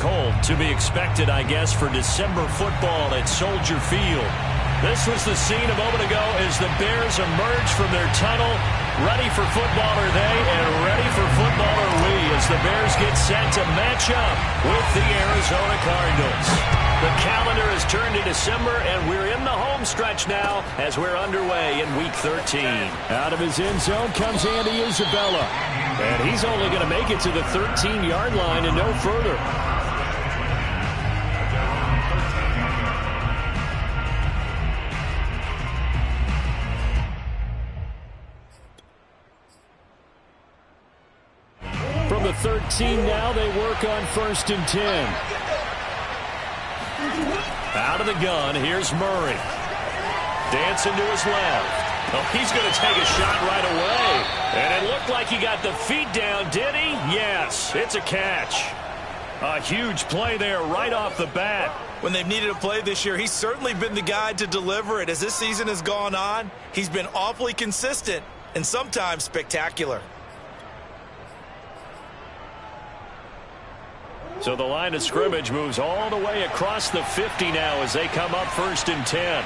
cold. To be expected, I guess, for December football at Soldier Field. This was the scene a moment ago as the Bears emerge from their tunnel. Ready for football are they, and ready for football are we, as the Bears get set to match up with the Arizona Cardinals. The calendar has turned to December, and we're in the home stretch now as we're underway in Week 13. Out of his end zone comes Andy Isabella. And he's only going to make it to the 13-yard line and no further. From the 13 now, they work on 1st and 10. Out of the gun, here's Murray. Dancing to his left. Oh, he's going to take a shot right away. And it looked like he got the feet down, did he? Yes, it's a catch. A huge play there right off the bat. When they've needed a play this year, he's certainly been the guy to deliver it. As this season has gone on, he's been awfully consistent and sometimes spectacular. So the line of scrimmage moves all the way across the 50 now as they come up 1st and 10.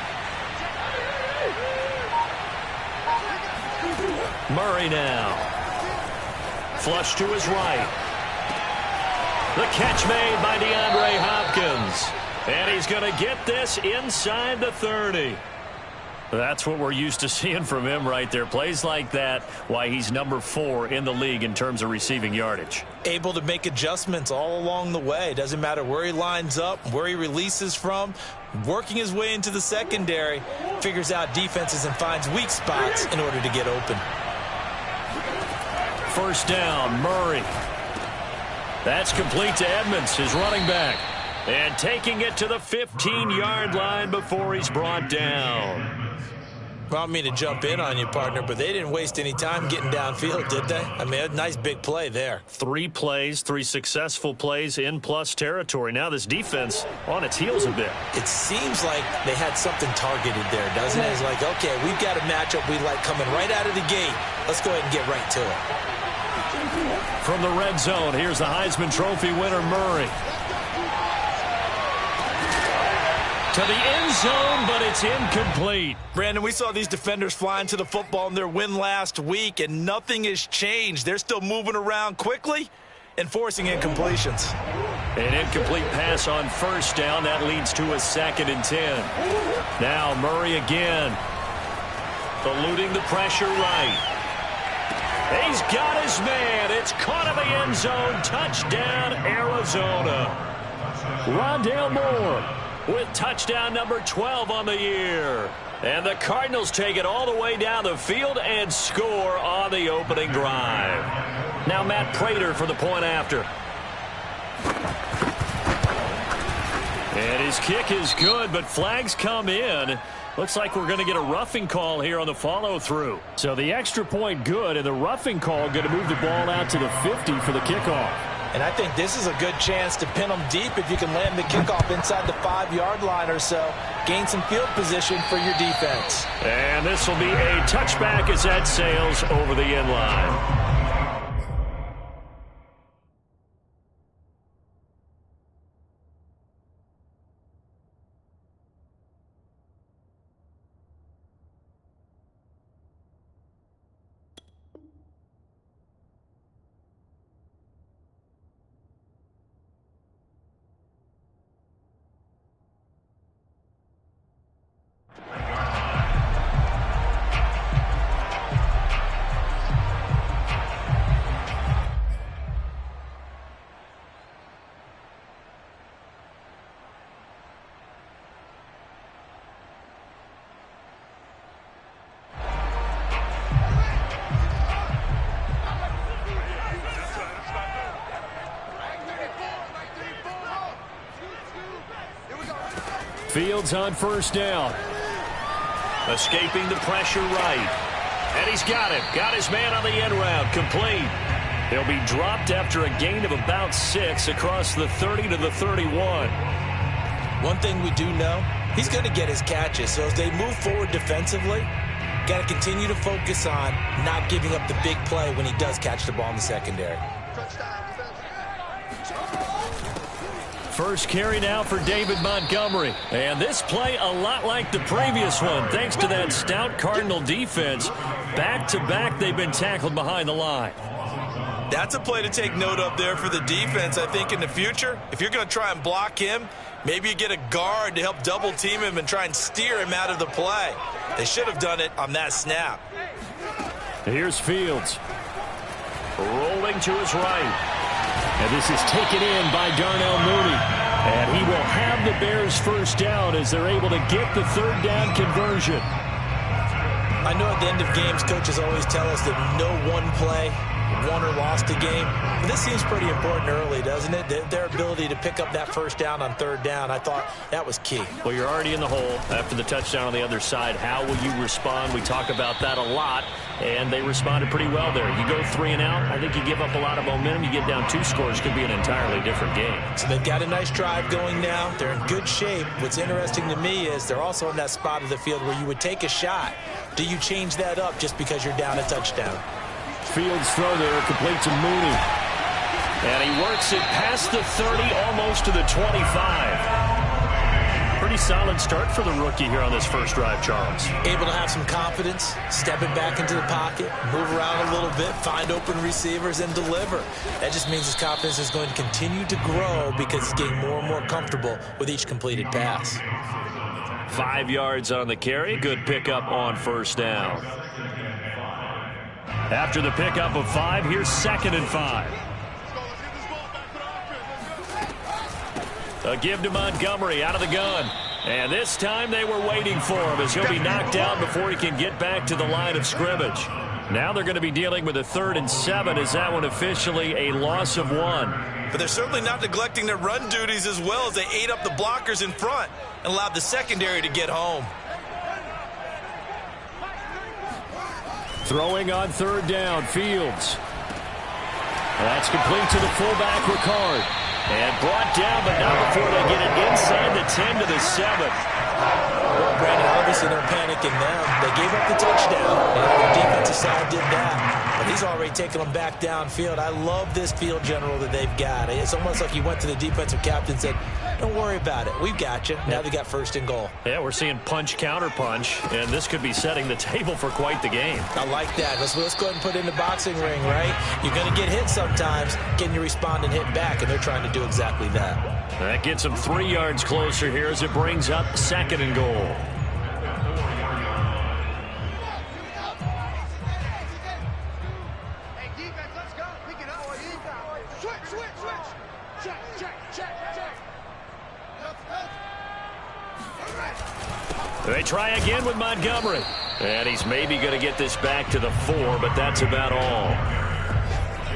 Murray now. Flush to his right. The catch made by DeAndre Hopkins. And he's going to get this inside the 30. That's what we're used to seeing from him right there. Plays like that, why he's number 4 in the league in terms of receiving yardage. Able to make adjustments all along the way. Doesn't matter where he lines up, where he releases from. Working his way into the secondary. Figures out defenses and finds weak spots in order to get open. 1st down, Murray. That's complete to Edmonds, his running back. And taking it to the 15-yard line before he's brought down. Well, I don't mean to jump in on you, partner, but they didn't waste any time getting downfield, did they? I mean, a nice big play there. 3 plays, 3 successful plays in plus territory. Now this defense on its heels a bit. It seems like they had something targeted there, doesn't it? It's like, okay, we've got a matchup we like coming right out of the gate. Let's go ahead and get right to it. From the red zone, here's the Heisman Trophy winner, Murray. To the end zone, but it's incomplete. Brandon, we saw these defenders flying to the football in their win last week, and nothing has changed. They're still moving around quickly and forcing incompletions. An incomplete pass on 1st down. That leads to a 2nd and 10. Now Murray again. Eluding the pressure right. He's got his man. It's caught in the end zone. Touchdown, Arizona. Rondale Moore with touchdown number 12 on the year. And the Cardinals take it all the way down the field and score on the opening drive. Now Matt Prater for the point after. And his kick is good, but flags come in. Looks like we're going to get a roughing call here on the follow-through. So the extra point good, and the roughing call going to move the ball out to the 50 for the kickoff. And I think this is a good chance to pin them deep if you can land the kickoff inside the 5-yard line or so. Gain some field position for your defense. And this will be a touchback as that sails over the end line. Fields on 1st down. Escaping the pressure right. And he's got it. Got his man on the end route. Complete. He'll be dropped after a gain of about 6 across the 30 to the 31. One thing we do know, he's going to get his catches. So as they move forward defensively, got to continue to focus on not giving up the big play when he does catch the ball in the secondary. First carry now for David Montgomery. And this play a lot like the previous one. Thanks to that stout Cardinal defense, back-to-back they've been tackled behind the line. That's a play to take note of there for the defense. I think in the future, if you're going to try and block him, maybe you get a guard to help double team him and try and steer him out of the play. They should have done it on that snap. Here's Fields. Rolling to his right. And this is taken in by Darnell Mooney. And he will have the Bears first down as they're able to get the third down conversion. I know at the end of games, coaches always tell us that no one play won or lost a game. But this seems pretty important early, doesn't it? Their ability to pick up that first down on third down, I thought that was key. Well, you're already in the hole after the touchdown on the other side. How will you respond? We talk about that a lot, and they responded pretty well there. You go 3 and out, I think you give up a lot of momentum. You get down 2 scores, could be an entirely different game. So they've got a nice drive going now. They're in good shape. What's interesting to me is they're also in that spot of the field where you would take a shot. Do you change that up just because you're down a touchdown? Fields throw there, complete to Mooney. And he works it past the 30, almost to the 25. Pretty solid start for the rookie here on this first drive, Charles. Able to have some confidence, step it back into the pocket, move around a little bit, find open receivers, and deliver. That just means his confidence is going to continue to grow because he's getting more and more comfortable with each completed pass. 5 yards on the carry. Good pickup on first down. After the pickup of 5, here's 2nd and 5. A give to Montgomery out of the gun. And this time they were waiting for him as he'll be knocked down before he can get back to the line of scrimmage. Now they're going to be dealing with a 3rd and 7 as that one officially a loss of 1. But they're certainly not neglecting their run duties as well as they ate up the blockers in front and allowed the secondary to get home. Throwing on 3rd down, Fields. That's complete to the fullback, Ricard. And brought down, but not before they get it inside the 10 to the 7. Well, Brandon, obviously no panic in them. They gave up the touchdown, and the defensive side did that. But he's already taken them back downfield. I love this field general that they've got. It's almost like he went to the defensive captain and said, don't worry about it. We've got you. Now they got 1st and goal. Yeah, we're seeing punch, counter punch, and this could be setting the table for quite the game. I like that. Let's go ahead and put it in the boxing ring, right? You're going to get hit sometimes. Can you respond and hit back? And they're trying to do exactly that. That gets them 3 yards closer here as it brings up 2nd and goal. They try again with Montgomery. And he's maybe going to get this back to the 4, but that's about all.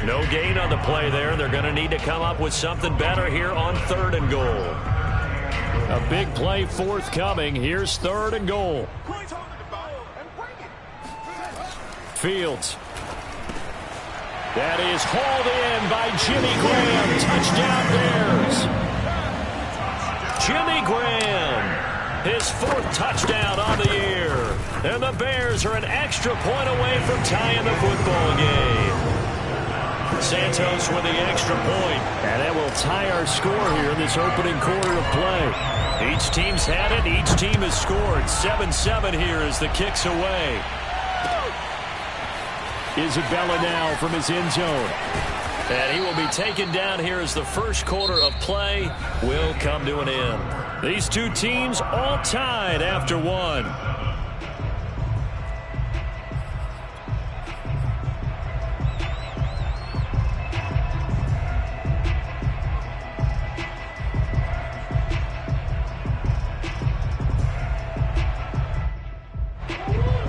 No gain on the play there. They're going to need to come up with something better here on 3rd and goal. A big play forthcoming. Here's 3rd and goal. Fields. That is hauled in by Jimmy Graham. Touchdown Bears. Jimmy Graham. His 4th touchdown on the year. And the Bears are an extra point away from tying the football game. Santos with the extra point. And that will tie our score here in this opening quarter of play. Each team's had it. Each team has scored. 7-7 here as the kick's away. Isabella now from his end zone. And he will be taken down here as the first quarter of play will come to an end. These two teams all tied after 1.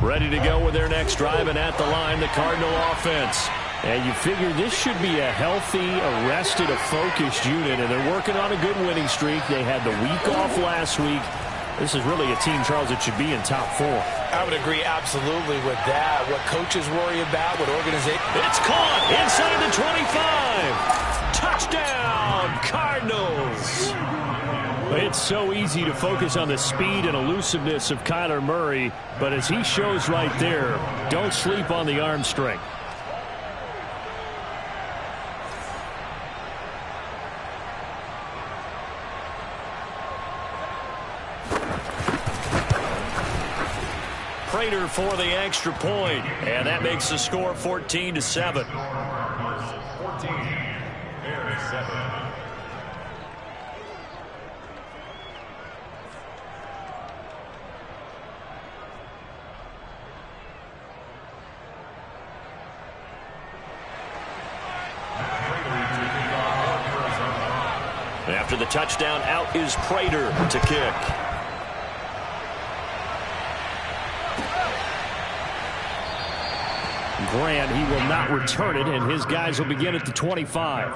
Ready to go with their next drive, and at the line, the Cardinal offense. And you figure this should be a healthy, arrested, a focused unit, and they're working on a good winning streak. They had the week off last week. This is really a team, Charles, that should be in top 4. I would agree absolutely with that. What coaches worry about, what organization. It's caught inside the 25. Touchdown, Cardinals. It's so easy to focus on the speed and elusiveness of Kyler Murray, but as he shows right there, don't sleep on the arm strength. Prater for the extra point, and that makes the score 14-7. 14-7. After the touchdown, out is Prater to kick. Grant, he will not return it, and his guys will begin at the 25.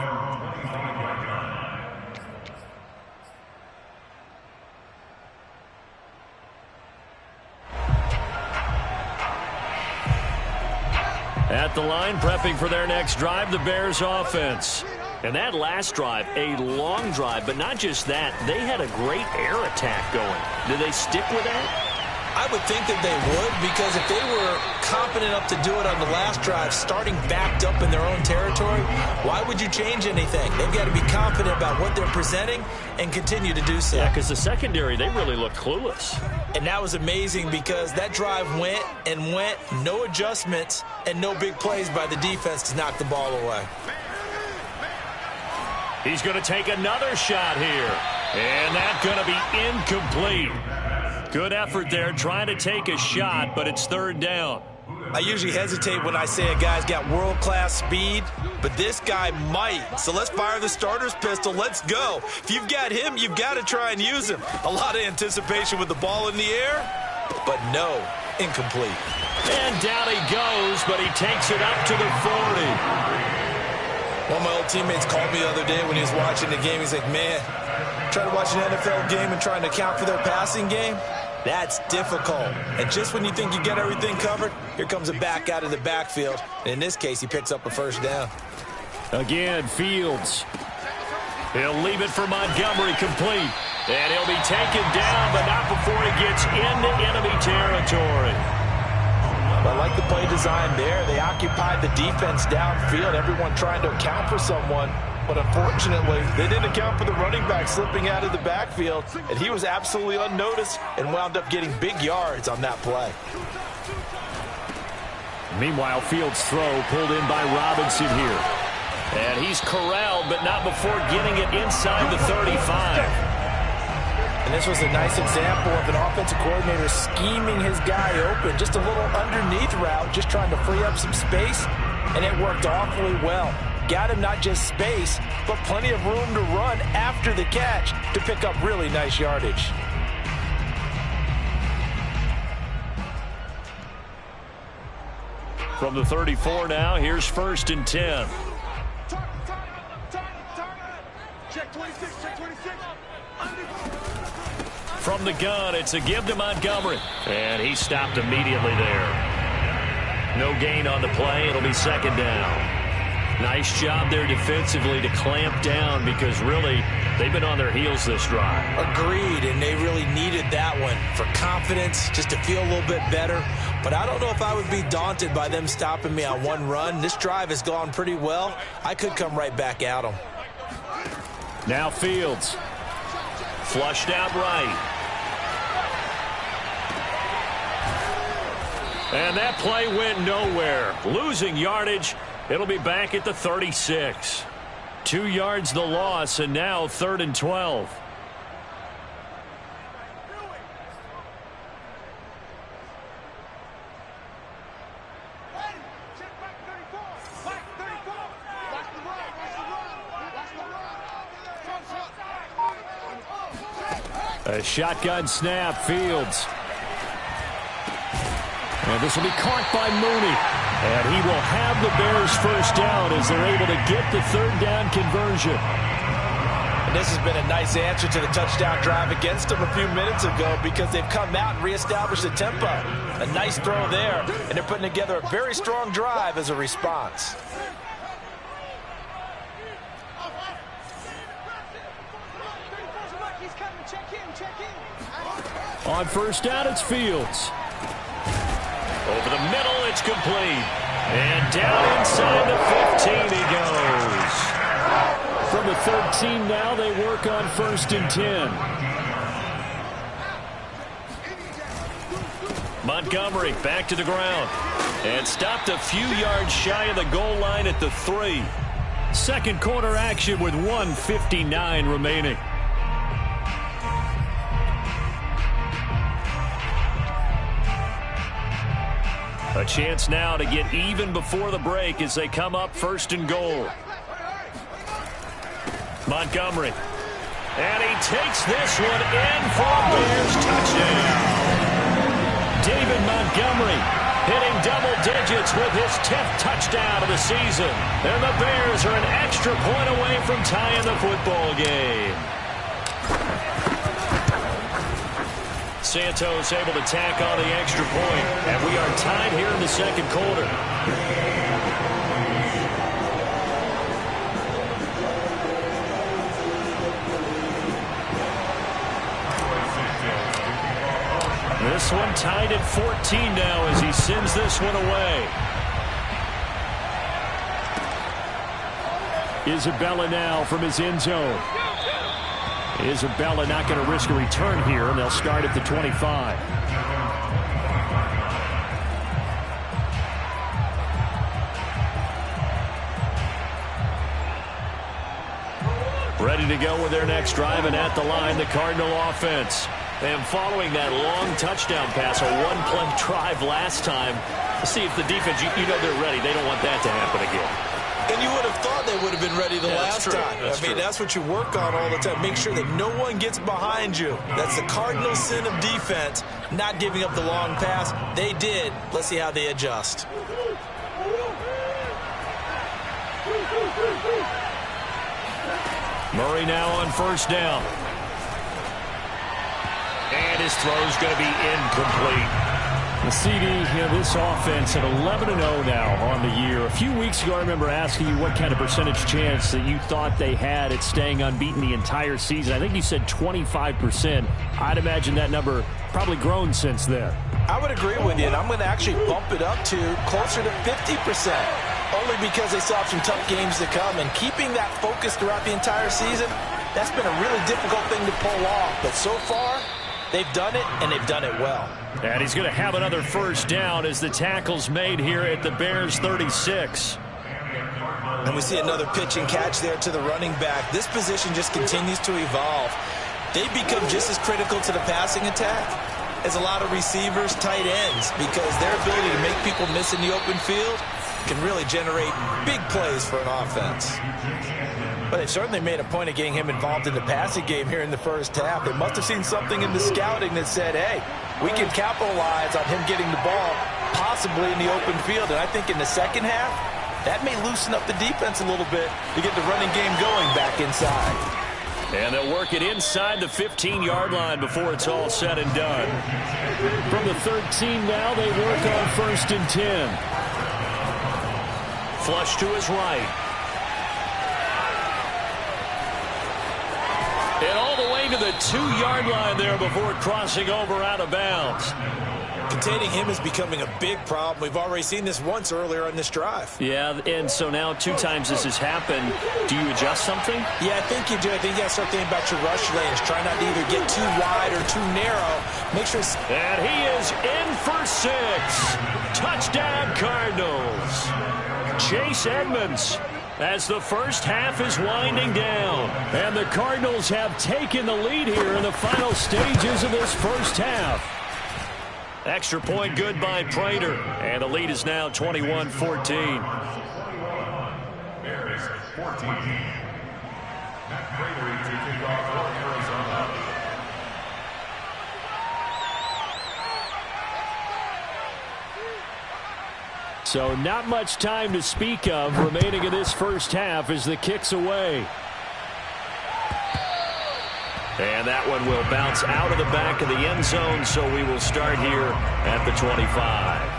At the line, prepping for their next drive, the Bears offense. And that last drive, a long drive, but not just that. They had a great air attack going. Do they stick with that? I would think that they would, because if they were confident enough to do it on the last drive, starting backed up in their own territory, why would you change anything? They've got to be confident about what they're presenting and continue to do so. Yeah, because the secondary, they really looked clueless. And that was amazing because that drive went and went, no adjustments, and no big plays by the defense to knock the ball away. He's going to take another shot here. And that's going to be incomplete. Good effort there, trying to take a shot, but it's third down. I usually hesitate when I say a guy's got world-class speed, but this guy might. So let's fire the starter's pistol. Let's go. If you've got him, you've got to try and use him. A lot of anticipation with the ball in the air, but no, incomplete. And down he goes, but he takes it up to the 40. One of my old teammates called me the other day when he was watching the game. He's like, man, trying to watch an NFL game and trying to account for their passing game, that's difficult. And just when you think you get everything covered, here comes a back out of the backfield. And in this case, he picks up a first down. Again, Fields. He'll leave it for Montgomery complete. And he'll be taken down, but not before he gets into enemy territory. I like the play design there. They occupied the defense downfield, everyone trying to account for someone. But unfortunately, they didn't account for the running back slipping out of the backfield, and he was absolutely unnoticed and wound up getting big yards on that play. Meanwhile, Fields' throw pulled in by Robinson here. And he's corralled, but not before getting it inside the 35. And this was a nice example of an offensive coordinator scheming his guy open. Just a little underneath route, just trying to free up some space, and it worked awfully well. Got him not just space, but plenty of room to run after the catch to pick up really nice yardage. From the 34 now, here's 1st and 10. Check 26, check 26. From the gun, it's a give to Montgomery. And he stopped immediately there. No gain on the play. It'll be 2nd down. Nice job there defensively to clamp down because really they've been on their heels this drive. Agreed, and they really needed that one for confidence, just to feel a little bit better. But I don't know if I would be daunted by them stopping me on one run. This drive has gone pretty well. I could come right back at them. Now Fields. Flushed out right. And that play went nowhere. Losing yardage. It'll be back at the 36. 2 yards the loss, and now 3rd and 12. A shotgun snap, Fields. And this will be caught by Mooney. And he will have the Bears first down as they're able to get the 3rd down conversion. And this has been a nice answer to the touchdown drive against them a few minutes ago because they've come out and reestablished the tempo. A nice throw there, and they're putting together a very strong drive as a response. On 1st down, it's Fields. Over the middle, it's complete. And down inside the 15 he goes. From the 13 now, they work on 1st and 10. Montgomery back to the ground. And stopped a few yards shy of the goal line at the 3. Second quarter action with 1:59 remaining. A chance now to get even before the break as they come up 1st and goal. Montgomery. And he takes this one in for a Bears touchdown. David Montgomery hitting double digits with his 10th touchdown of the season. And the Bears are an extra point away from tying the football game. Santos able to tack on the extra point. And we are tied here in the second quarter. This one tied at 14 now as he sends this one away. Isabella now from his end zone. Isabella not going to risk a return here, and they'll start at the 25. Ready to go with their next drive, and at the line, the Cardinal offense. And following that long touchdown pass, a one-play drive last time, see if the defense, you know they're ready. They don't want that to happen again. And you would have thought they would have been ready the last time. I mean, that's what you work on all the time. Make sure that no one gets behind you. That's the cardinal sin of defense, not giving up the long pass. They did. Let's see how they adjust. Murray now on 1st down. And his throw's going to be incomplete. The CD, this offense at 11-0 now on the year. A few weeks ago, I remember asking you what kind of percentage chance that you thought they had at staying unbeaten the entire season. I think you said 25%. I'd imagine that number probably grown since then. I would agree with you, and I'm going to actually bump it up to closer to 50%, only because they still have some tough games to come. And keeping that focus throughout the entire season, that's been a really difficult thing to pull off. But so far, they've done it, and they've done it well. And he's going to have another 1st down as the tackle's made here at the Bears 36. And we see another pitch and catch there to the running back. This position just continues to evolve. They become just as critical to the passing attack as a lot of receivers, tight ends, because their ability to make people miss in the open field can really generate big plays for an offense. But they've certainly made a point of getting him involved in the passing game here in the 1st half. They must have seen something in the scouting that said, hey, we can capitalize on him getting the ball possibly in the open field. And I think in the 2nd half, that may loosen up the defense a little bit to get the running game going back inside. And they'll work it inside the 15-yard line before it's all said and done. From the 13 now, they work on 1st and 10. Flush to his right. And all the way to the 2-yard line there before crossing over out of bounds. Containing him is becoming a big problem. We've already seen this once earlier on this drive. Yeah, and so now 2 times this has happened. Do you adjust something? Yeah, I think you do. I think you got to start thinking about your rush lanes. Try not to either get too wide or too narrow. Make sure. And he is in for 6. Touchdown, Cardinals. Chase Edmonds, as the 1st half is winding down. And the Cardinals have taken the lead here in the final stages of this 1st half. Extra point good by Prater. And the lead is now 21-14. Bears 14. Matt Prater to kick off for Arizona. So not much time to speak of remaining in this 1st half as the kick's away. And that one will bounce out of the back of the end zone, so we will start here at the 25.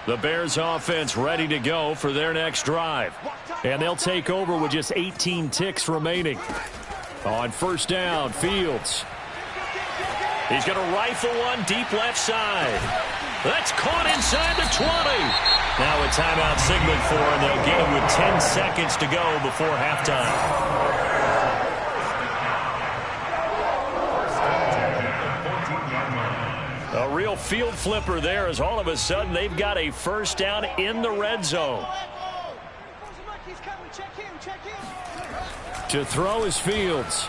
The Bears offense ready to go for their next drive. And they'll take over with just 18 ticks remaining. On first down, Fields. He's going to rifle one deep left side. That's caught inside the 20. Now a timeout signaled for, and they'll get him with 10 seconds to go before halftime. A real field flipper there, as all of a sudden they've got a first down in the red zone. To throw is Fields.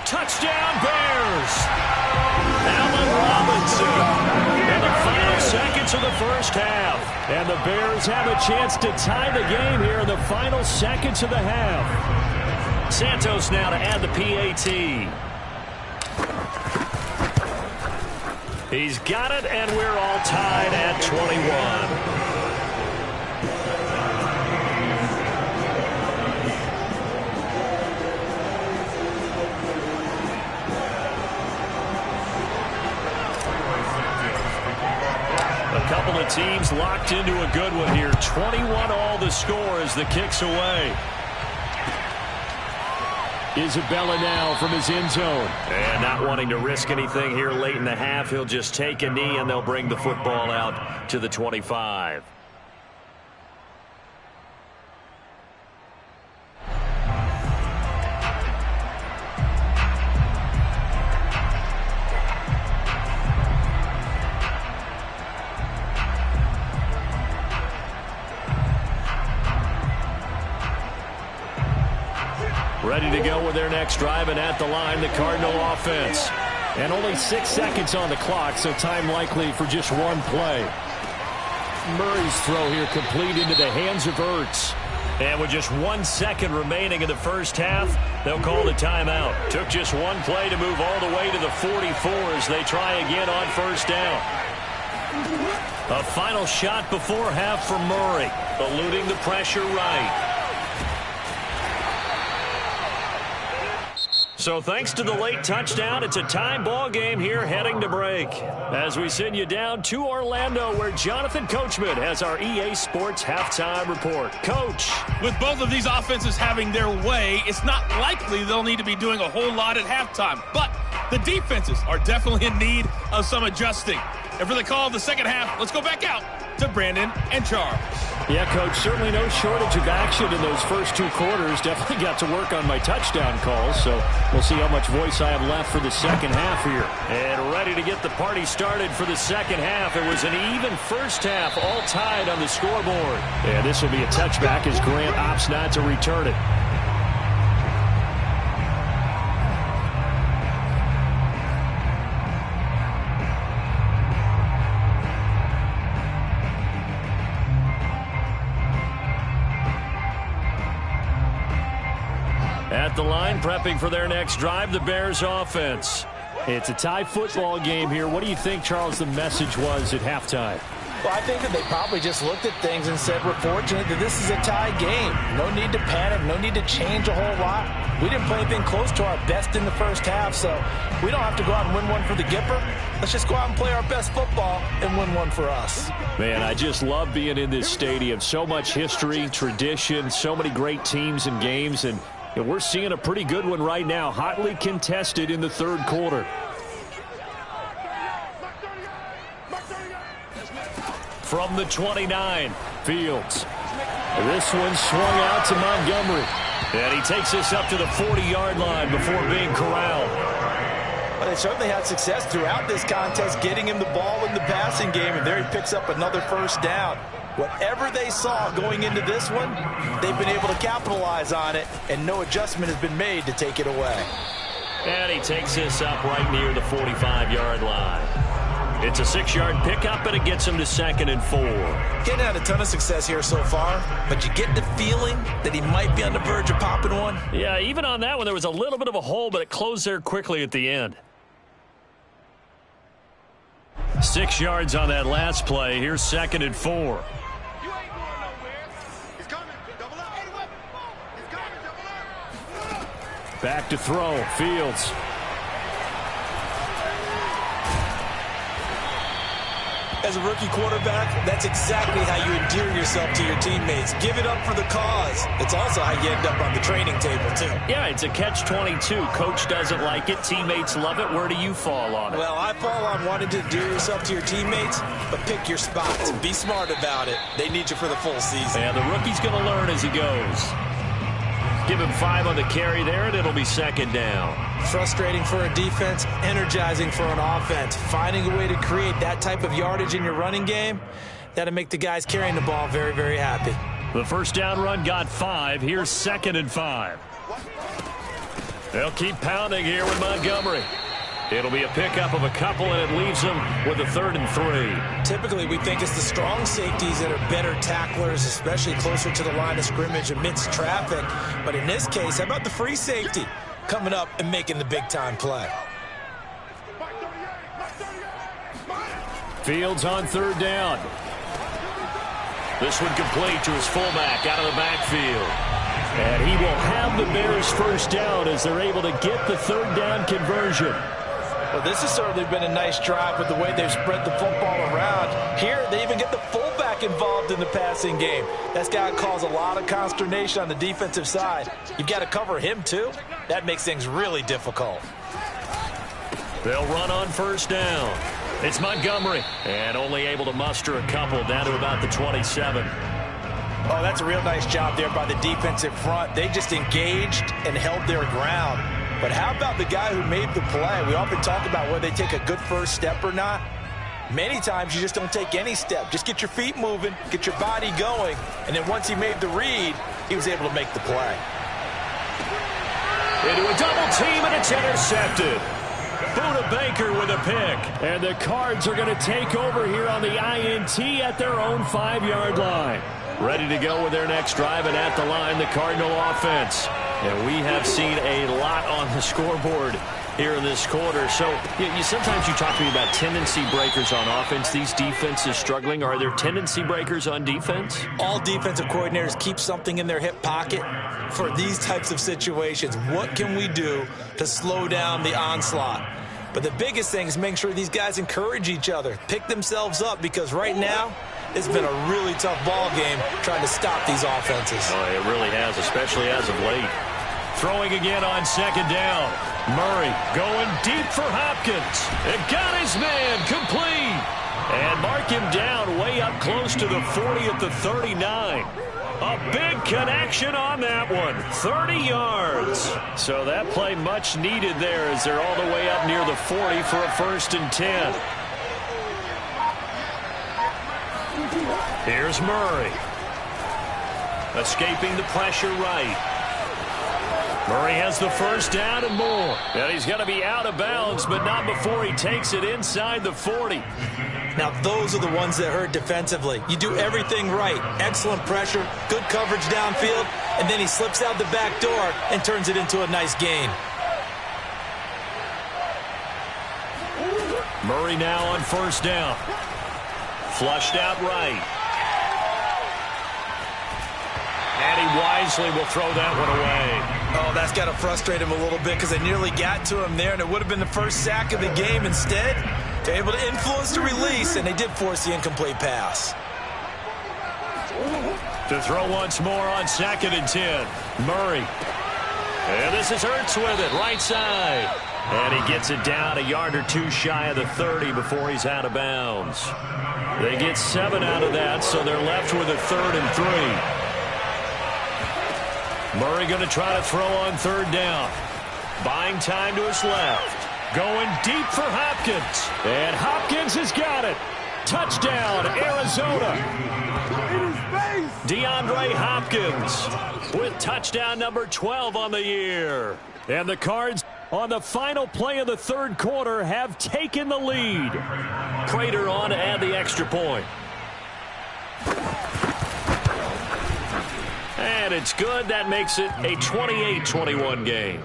Touchdown Bears! Allen Robinson. And the final seconds of the first half. And the Bears have a chance to tie the game here in the final seconds of the half. Santos now to add the PAT. He's got it, and we're all tied at 21. A couple of teams locked into a good one here. 21 all the score as the kick's away. Isabella now from his end zone. And not wanting to risk anything here late in the half, he'll just take a knee and they'll bring the football out to the 25. Ready to go with their next drive, and at the line, the Cardinal offense. And only 6 seconds on the clock, so time likely for just one play. Murray's throw here complete into the hands of Ertz. And with just 1 second remaining in the first half, they'll call the timeout. Took just one play to move all the way to the 44 as they try again on first down. A final shot before half for Murray, eluding the pressure right. So thanks to the late touchdown, it's a tie ball game here heading to break. As we send you down to Orlando, where Jonathan Coachman has our EA Sports halftime report. Coach. With both of these offenses having their way, it's not likely they'll need to be doing a whole lot at halftime. But the defenses are definitely in need of some adjusting. And for the call of the second half, let's go back out to Brandon and Charles. Yeah, Coach, certainly no shortage of action in those first 2 quarters. Definitely got to work on my touchdown calls, so we'll see how much voice I have left for the second half here. And ready to get the party started for the second half. It was an even first half, all tied on the scoreboard. Yeah, this will be a touchback as Grant opts not to return it. At the line, prepping for their next drive, the Bears offense. It's a tie football game here. What do you think, Charles, the message was at halftime? Well, I think that they probably just looked at things and said, we're fortunate that this is a tie game. No need to panic, no need to change a whole lot. We didn't play anything close to our best in the first half, so we don't have to go out and win one for the Gipper. Let's just go out and play our best football and win one for us. Man, I just love being in this stadium. So much history, tradition, so many great teams and games, and we're seeing a pretty good one right now, hotly contested in the third quarter. From the 29, Fields. This one swung out to Montgomery. And he takes this up to the 40-yard line before being corralled. Well, they certainly had success throughout this contest getting him the ball in the passing game, and there he picks up another first down. Whatever they saw going into this one, they've been able to capitalize on it, and no adjustment has been made to take it away. And he takes this up right near the 45-yard line. It's a 6-yard pickup, and it gets him to 2nd and 4. Getting had a ton of success here so far, but you get the feeling that he might be on the verge of popping one. Yeah, even on that one, there was a little bit of a hole, but it closed there quickly at the end. 6 yards on that last play. Here's 2nd and 4. Back to throw, Fields. as a rookie quarterback, that's exactly how you endear yourself to your teammates. Give it up for the cause. It's also how you end up on the training table, too. Yeah, it's a catch-22. Coach doesn't like it. Teammates love it. Where do you fall on it? Well, I fall on wanting to endear yourself to your teammates, but pick your spots. Be smart about it. They need you for the full season. And the rookie's going to learn as he goes. Give him 5 on the carry there, and it'll be second down. Frustrating for a defense, energizing for an offense. Finding a way to create that type of yardage in your running game, that'll make the guys carrying the ball very, very happy. The first down run got 5. Here's 2nd and 5. They'll keep pounding here with Montgomery. It'll be a pickup of a couple, and it leaves them with a 3rd and 3. Typically, we think it's the strong safeties that are better tacklers, especially closer to the line of scrimmage amidst traffic. But in this case, how about the free safety coming up and making the big-time play? Fields on 3rd down. This one complete to his fullback out of the backfield. And he will have the Bears first down as they're able to get the 3rd down conversion. Well, this has certainly been a nice drive with the way they've spread the football around. Here, they even get the fullback involved in the passing game. That's got to cause a lot of consternation on the defensive side. You've got to cover him, too. That makes things really difficult. They'll run on 1st down. It's Montgomery, and only able to muster a couple down to about the 27. Oh, that's a real nice job there by the defensive front. They just engaged and held their ground. But how about the guy who made the play? We often talk about whether they take a good first step or not. Many times you just don't take any step. Just get your feet moving, get your body going, and then once he made the read, he was able to make the play. Into a double team, and it's intercepted. Buda Baker with a pick. And the Cards are going to take over here on the INT at their own 5-yard line. Ready to go with their next drive, and at the line, the Cardinal offense. And we have seen a lot on the scoreboard here in this quarter. So sometimes you talk to me about tendency breakers on offense. These defenses struggling. Are there tendency breakers on defense? All defensive coordinators keep something in their hip pocket for these types of situations. What can we do to slow down the onslaught? But the biggest thing is making sure these guys encourage each other, pick themselves up, because right now it's been a really tough ball game trying to stop these offenses. Oh, it really has, especially as of late. Throwing again on 2nd down. Murray going deep for Hopkins. It got his man complete. And mark him down way up close to the 40 at the 39. A big connection on that one. 30 yards. So that play much needed there as they're all the way up near the 40 for a 1st and 10. Here's Murray. Escaping the pressure right. Murray has the first down and more. And he's going to be out of bounds, but not before he takes it inside the 40. Now, those are the ones that hurt defensively. You do everything right. Excellent pressure, good coverage downfield, and then he slips out the back door and turns it into a nice gain. Murray now on 1st down. Flushed out right. And he wisely will throw that one away. Oh, that's got to frustrate him a little bit because they nearly got to him there, and it would have been the first sack of the game. Instead, they're able to influence the release, and they did force the incomplete pass. To throw once more on 2nd and 10. Murray. And this is Ertz with it, right side. And he gets it down a yard or two shy of the 30 before he's out of bounds. They get 7 out of that, so they're left with a 3rd and 3. Murray going to try to throw on 3rd down. Buying time to his left. Going deep for Hopkins. And Hopkins has got it. Touchdown, Arizona. DeAndre Hopkins with touchdown number 12 on the year. And the Cards on the final play of the 3rd quarter have taken the lead. Prater on to add the extra point. And it's good. That makes it a 28-21 game.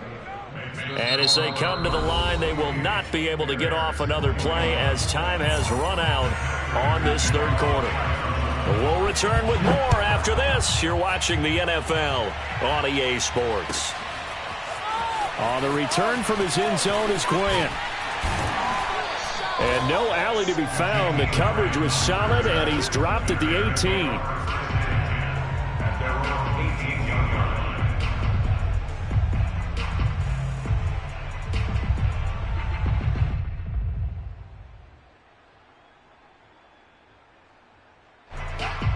And as they come to the line, they will not be able to get off another play as time has run out on this 3rd quarter. We'll return with more after this. You're watching the NFL on EA Sports. On the return from his end zone is Grant. And no alley to be found. The coverage was solid, and he's dropped at the 18.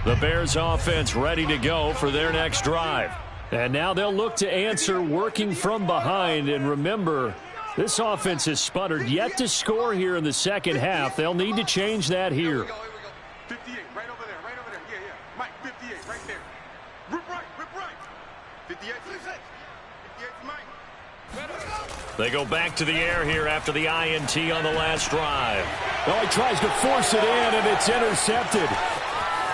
The Bears offense ready to go for their next drive. And now they'll look to answer working from behind. And remember, this offense has sputtered yet to score here in the second half. They'll need to change that here. 58, right over there, right over there. Yeah, yeah. Mike, 58, right there. Rip right. 58, 58, Mike. They go back to the air here after the INT on the last drive. Oh, he tries to force it in, and it's intercepted.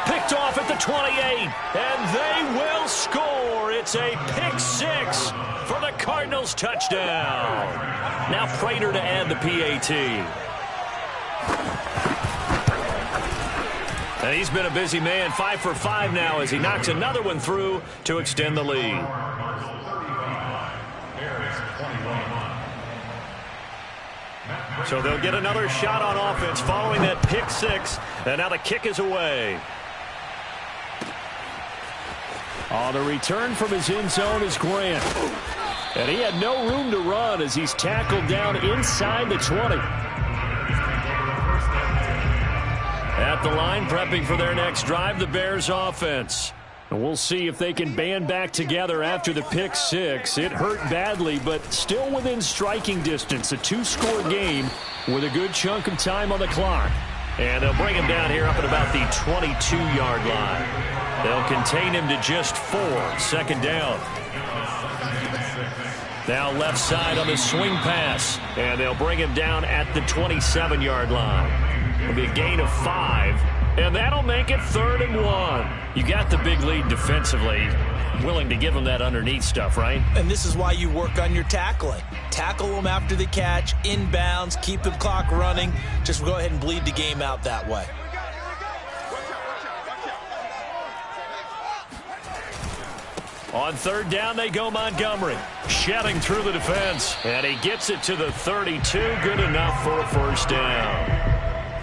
Picked off at the 28, and they will score. It's a pick six for the Cardinals touchdown. Now Prater to add the PAT. And he's been a busy man, 5 for 5 now as he knocks another one through to extend the lead. So they'll get another shot on offense following that pick six, and now the kick is away. On the return from his end zone is Grant. And he had no room to run as he's tackled down inside the 20. At the line, prepping for their next drive, the Bears offense. And we'll see if they can band back together after the pick six. It hurt badly, but still within striking distance. A two-score game with a good chunk of time on the clock. And they'll bring him down here up at about the 22-yard line. They'll contain him to just 4. Second down. Now left side on the swing pass. And they'll bring him down at the 27-yard line. It'll be a gain of 5. And that'll make it 3rd and 1. You got the big lead defensively. Willing to give him that underneath stuff, right? And this is why you work on your tackling. Tackle him after the catch, inbounds, keep the clock running. Just go ahead and bleed the game out that way. On 3rd down, they go Montgomery. Shedding through the defense. And he gets it to the 32. Good enough for a first down.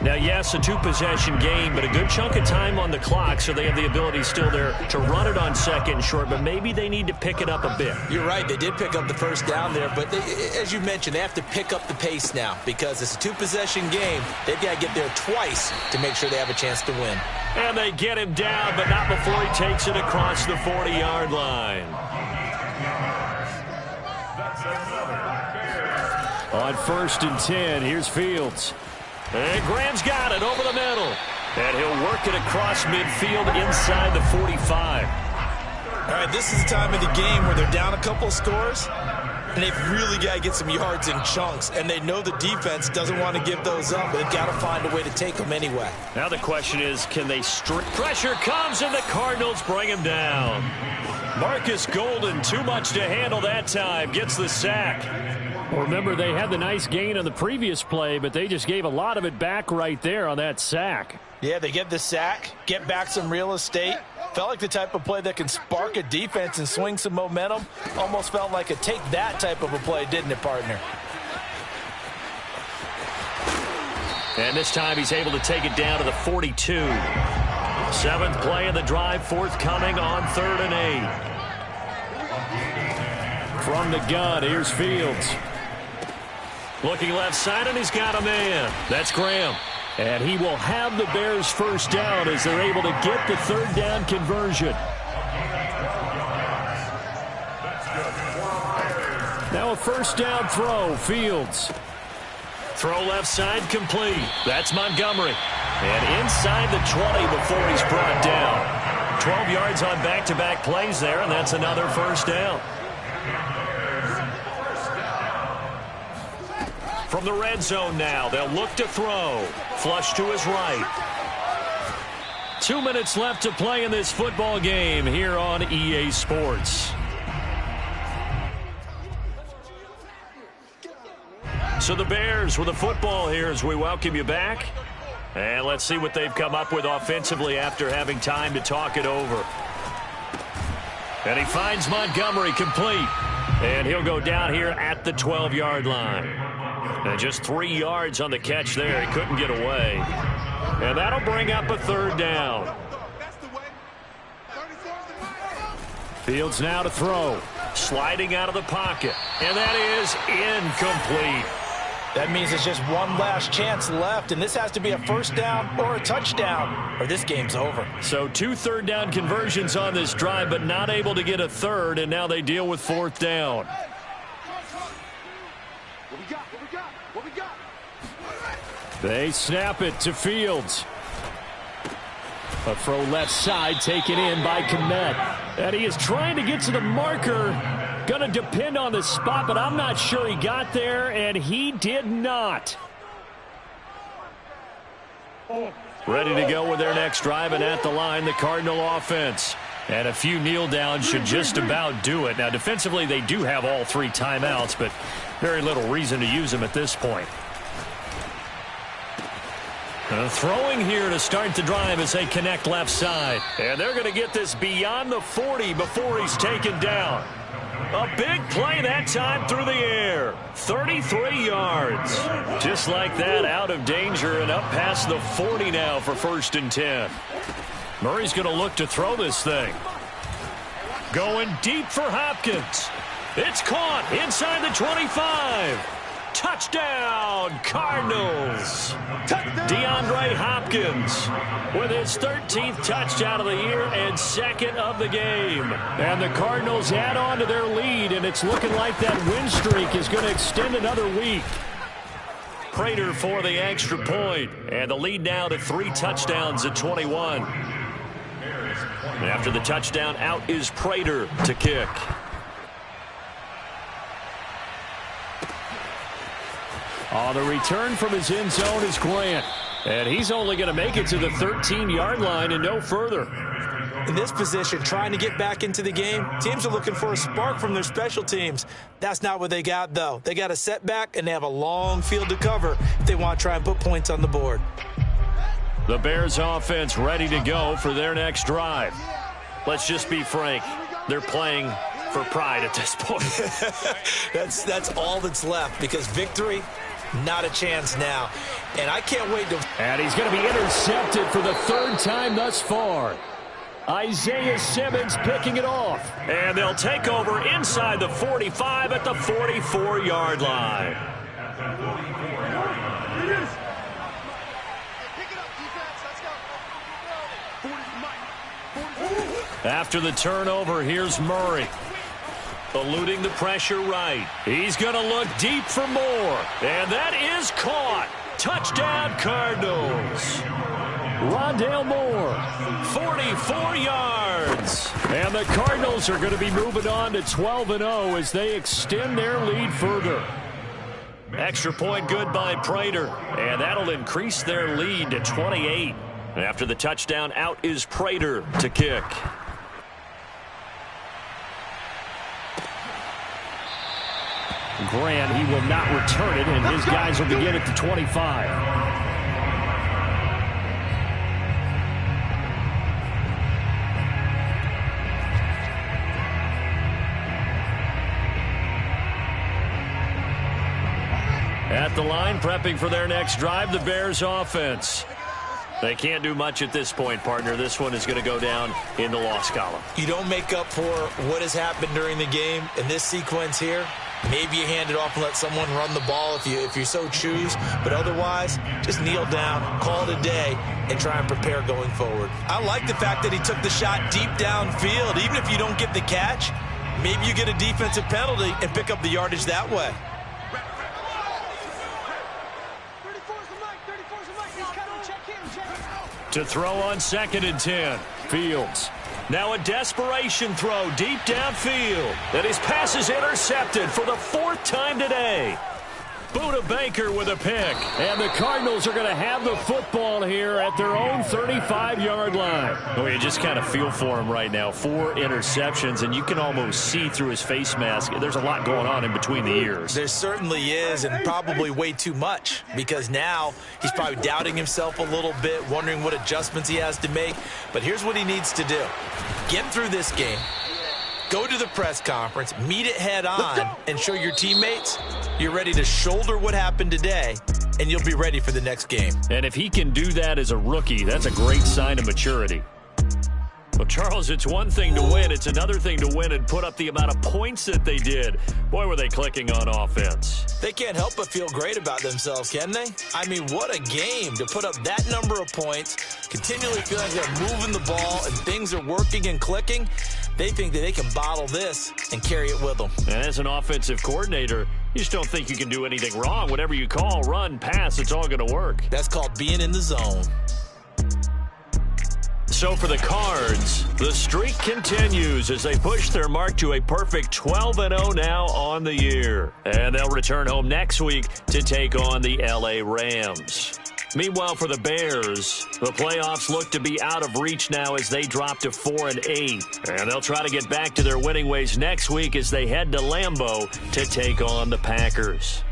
Now, yes, a two-possession game, but a good chunk of time on the clock, so they have the ability still there to run it on 2nd and short, but maybe they need to pick it up a bit. You're right. They did pick up the first down there, but as you mentioned, they have to pick up the pace now because it's a two-possession game. They've got to get there twice to make sure they have a chance to win. And they get him down, but not before he takes it across the 40-yard line. On 1st and 10, here's Fields. And Graham's got it over the middle. And he'll work it across midfield inside the 45. All right, this is the time of the game where they're down a couple of scores, and they've really got to get some yards in chunks. And they know the defense doesn't want to give those up, but they've got to find a way to take them anyway. Now the question is, can they pressure comes, and the Cardinals bring him down. Marcus Golden, too much to handle that time, gets the sack. Remember, they had the nice gain on the previous play, but they just gave a lot of it back right there on that sack. Yeah, they get the sack, get back some real estate. Felt like the type of play that can spark a defense and swing some momentum. Almost felt like a take that type of a play, didn't it, partner? And this time he's able to take it down to the 42. 7th play of the drive, forthcoming on 3rd and 8. From the gun, here's Fields. Looking left side, and he's got a man. That's Graham. And he will have the Bears first down as they're able to get the 3rd down conversion. Now a first down throw, Fields. Throw left side complete. That's Montgomery. And inside the 20 before he's brought down. 12 yards on back-to-back plays there, and that's another first down. From the red zone now, they'll look to throw. Flush to his right. 2 minutes left to play in this football game here on EA Sports. So the Bears with the football here as we welcome you back. And let's see what they've come up with offensively after having time to talk it over. And he finds Montgomery complete. And he'll go down here at the 12-yard line. And just 3 yards on the catch there. He couldn't get away. And that'll bring up a third down. Fields now to throw. Sliding out of the pocket. And that is incomplete. That means there's just one last chance left, and this has to be a first down or a touchdown, or this game's over. So 2 third-down conversions on this drive, but not able to get a third, and now they deal with 4th down. What we got? They snap it to Fields. A throw left side taken in by Kmet. And he is trying to get to the marker. Going to depend on the spot, but I'm not sure he got there, and he did not. Ready to go with their next drive, and at the line, the Cardinal offense. And a few kneel downs should just about do it. Now, defensively, they do have all 3 timeouts, but very little reason to use them at this point. Throwing here to start the drive as they connect left side. And they're going to get this beyond the 40 before he's taken down. A big play that time through the air. 33 yards. Just like that, out of danger and up past the 40 now for 1st and 10. Murray's going to look to throw this thing. Going deep for Hopkins. It's caught inside the 25. Touchdown, Cardinals. DeAndre Hopkins with his 13th touchdown of the year and 2nd of the game. And the Cardinals add on to their lead, and it's looking like that win streak is going to extend another week. Prater for the extra point, and the lead now to 3 touchdowns at 21. And after the touchdown, out is Prater to kick. On the return from his end zone is Grant. And he's only going to make it to the 13-yard line and no further. In this position, trying to get back into the game, teams are looking for a spark from their special teams. That's not what they got, though. They got a setback, and they have a long field to cover if they want to try and put points on the board. The Bears offense ready to go for their next drive. Let's just be frank. They're playing for pride at this point. That's all that's left, because victory, not a chance now. And I can't wait to... And he's going to be intercepted for the 3rd time thus far. Isaiah Simmons picking it off. And they'll take over inside the 45 at the 44-yard line. After the turnover, here's Murray. Eluding the pressure right. He's going to look deep for more. And that is caught. Touchdown, Cardinals. Rondale Moore, 44 yards. And the Cardinals are going to be moving on to 12-0 as they extend their lead further. Extra point good by Prater. And that'll increase their lead to 28. After the touchdown, out is Prater to kick. Grant, he will not return it, and his guys will begin at the 25. At the line, prepping for their next drive, the Bears offense. They can't do much at this point, partner. This one is going to go down in the loss column. You don't make up for what has happened during the game in this sequence here. Maybe you hand it off and let someone run the ball if you so choose. But otherwise, just kneel down, call it a day, and try and prepare going forward. I like the fact that he took the shot deep downfield. Even if you don't get the catch, maybe you get a defensive penalty and pick up the yardage that way. To throw on 2nd and 10. Fields. Now a desperation throw deep downfield. And his pass is intercepted for the 4th time today. Buda Baker with a pick. And the Cardinals are going to have the football here at their own 35-yard line. Oh, you just kind of feel for him right now. 4 interceptions, and you can almost see through his face mask. There's a lot going on in between the ears. There certainly is, and probably way too much, because now he's probably doubting himself a little bit, wondering what adjustments he has to make. But here's what he needs to do. Get through this game. Go to the press conference, meet it head on, and show your teammates you're ready to shoulder what happened today, and you'll be ready for the next game. And if he can do that as a rookie, that's a great sign of maturity. Well, Charles, it's one thing to win. It's another thing to win and put up the amount of points that they did. Boy, were they clicking on offense. They can't help but feel great about themselves, can they? I mean, what a game to put up that number of points, continually feel like they're moving the ball and things are working and clicking. They think that they can bottle this and carry it with them. And as an offensive coordinator, you just don't think you can do anything wrong. Whatever you call, run, pass, it's all going to work. That's called being in the zone. So for the Cards, the streak continues as they push their mark to a perfect 12-0 now on the year. And they'll return home next week to take on the LA Rams. Meanwhile, for the Bears, the playoffs look to be out of reach now as they drop to 4-8. And they'll try to get back to their winning ways next week as they head to Lambeau to take on the Packers.